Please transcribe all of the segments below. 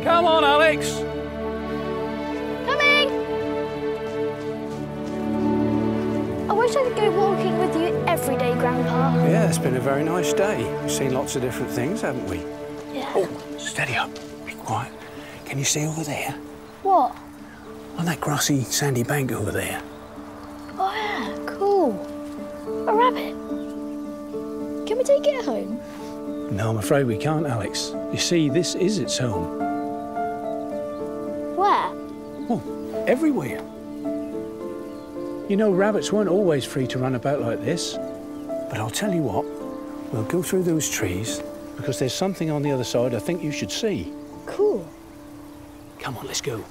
Come on, Alex. Coming! I wish I could go walking with you every day, Grandpa. Yeah, it's been a very nice day. We've seen lots of different things, haven't we? Yeah. Oh, steady up. Be quiet. Can you see over there? What? On that grassy, sandy bank over there. Oh, yeah, cool. A rabbit. Can we take it home? No, I'm afraid we can't, Alex. You see, this is its home. Where? Oh, everywhere. You know, rabbits weren't always free to run about like this. But I'll tell you what, we'll go through those trees because there's something on the other side I think you should see. Cool. Come on, let's go.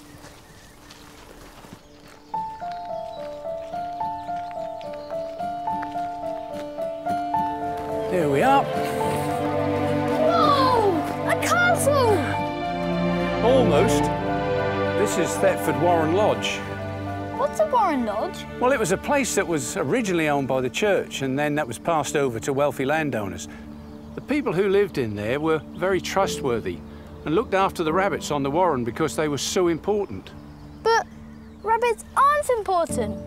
There we are. Whoa! A castle! Almost. This is Thetford Warren Lodge. What's a Warren Lodge? Well, it was a place that was originally owned by the church and then that was passed over to wealthy landowners. The people who lived in there were very trustworthy and looked after the rabbits on the warren because they were so important. But rabbits aren't important.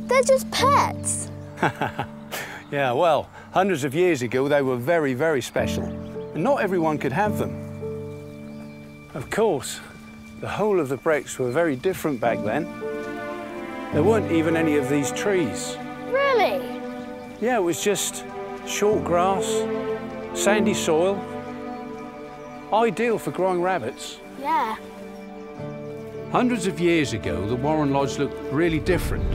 They're just pets. Yeah, well, hundreds of years ago they were very, very special and not everyone could have them. Of course, the whole of the Brecks were very different back then. There weren't even any of these trees. Really? Yeah, it was just short grass, sandy soil. Ideal for growing rabbits. Yeah. Hundreds of years ago, the Warren Lodge looked really different.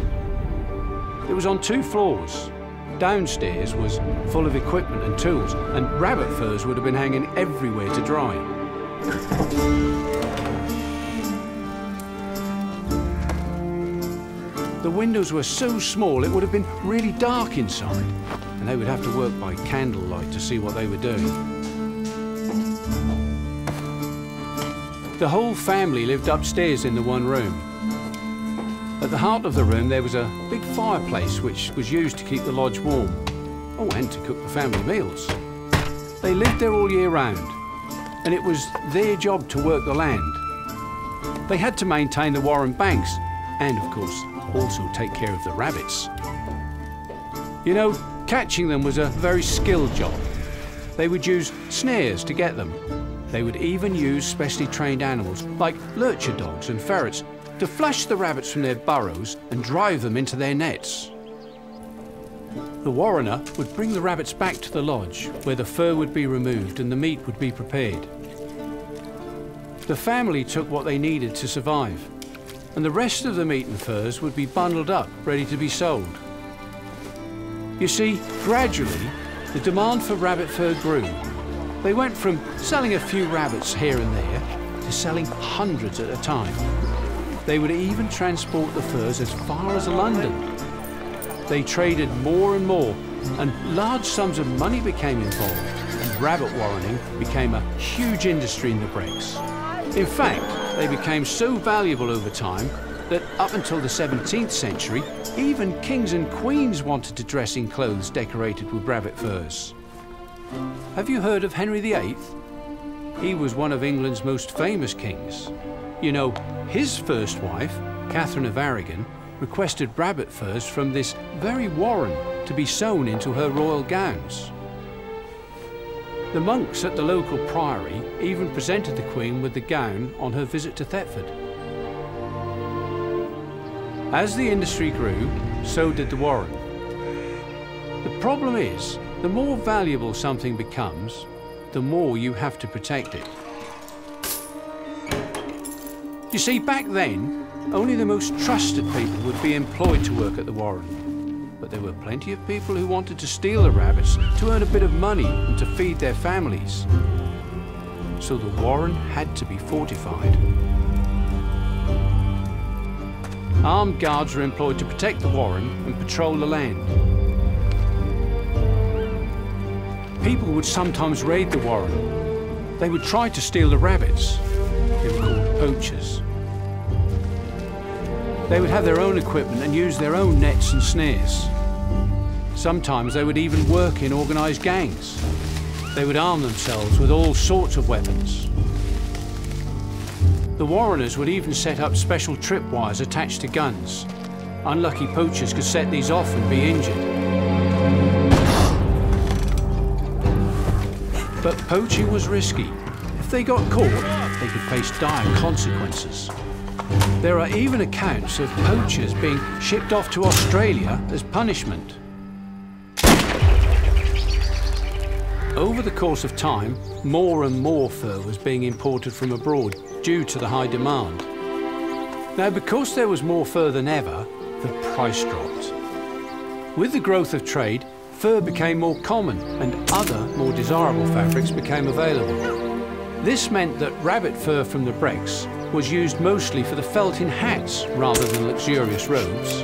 It was on 2 floors. Downstairs was full of equipment and tools, and rabbit furs would have been hanging everywhere to dry. The windows were so small it would have been really dark inside, and they would have to work by candlelight to see what they were doing. The whole family lived upstairs in the one room. At the heart of the room there was a big fireplace which was used to keep the lodge warm. Oh, and to cook the family meals. They lived there all year round, and it was their job to work the land. They had to maintain the warren banks and, of course, also take care of the rabbits. You know, catching them was a very skilled job. They would use snares to get them. They would even use specially trained animals, like lurcher dogs and ferrets, to flush the rabbits from their burrows and drive them into their nets. The warrener would bring the rabbits back to the lodge, where the fur would be removed and the meat would be prepared. The family took what they needed to survive, and the rest of the meat and furs would be bundled up, ready to be sold. You see, gradually, the demand for rabbit fur grew. They went from selling a few rabbits here and there to selling hundreds at a time. They would even transport the furs as far as London. They traded more and more, and large sums of money became involved, and rabbit warrening became a huge industry in the Brecks. In fact, they became so valuable over time that up until the 17th century, even kings and queens wanted to dress in clothes decorated with rabbit furs. Have you heard of Henry VIII? He was one of England's most famous kings. You know, his first wife, Catherine of Aragon, requested rabbit furs from this very warren to be sewn into her royal gowns. The monks at the local priory even presented the Queen with the gown on her visit to Thetford. As the industry grew, so did the warren. The problem is, the more valuable something becomes, the more you have to protect it. You see, back then, only the most trusted people would be employed to work at the warren. But there were plenty of people who wanted to steal the rabbits to earn a bit of money and to feed their families. So the warren had to be fortified. Armed guards were employed to protect the warren and patrol the land. People would sometimes raid the warren. They would try to steal the rabbits. They were called poachers. They would have their own equipment and use their own nets and snares. Sometimes they would even work in organised gangs. They would arm themselves with all sorts of weapons. The Warreners would even set up special tripwires attached to guns. Unlucky poachers could set these off and be injured. But poaching was risky. If they got caught, they could face dire consequences. There are even accounts of poachers being shipped off to Australia as punishment. Over the course of time, more and more fur was being imported from abroad due to the high demand. Now, because there was more fur than ever, the price dropped. With the growth of trade, fur became more common and other more desirable fabrics became available. This meant that rabbit fur from the Brecks was used mostly for the felt in hats rather than luxurious robes.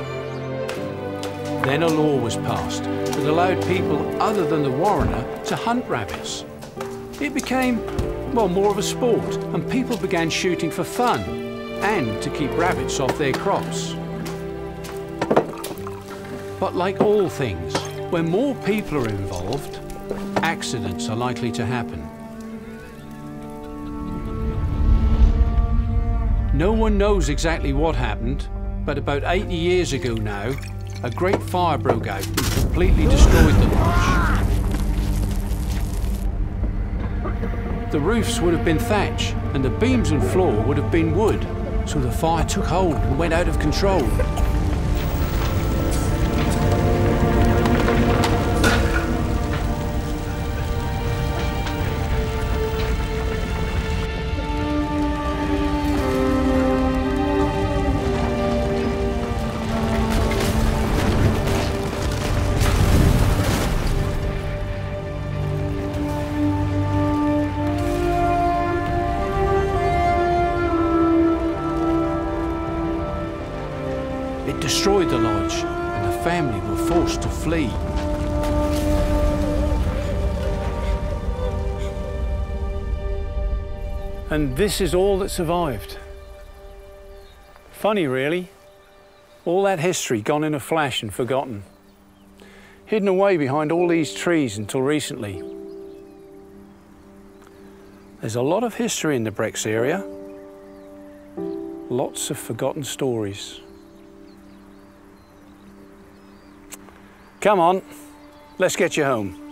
Then a law was passed that allowed people other than the Warrener to hunt rabbits. It became, well, more of a sport, and people began shooting for fun and to keep rabbits off their crops. But like all things, when more people are involved, accidents are likely to happen. No one knows exactly what happened, but about 80 years ago now, a great fire broke out and completely destroyed the lodge. The roofs would have been thatch and the beams and floor would have been wood, so the fire took hold and went out of control. It destroyed the lodge, and the family were forced to flee. And this is all that survived. Funny, really. All that history gone in a flash and forgotten. Hidden away behind all these trees until recently. There's a lot of history in the Brecks area. Lots of forgotten stories. Come on, let's get you home.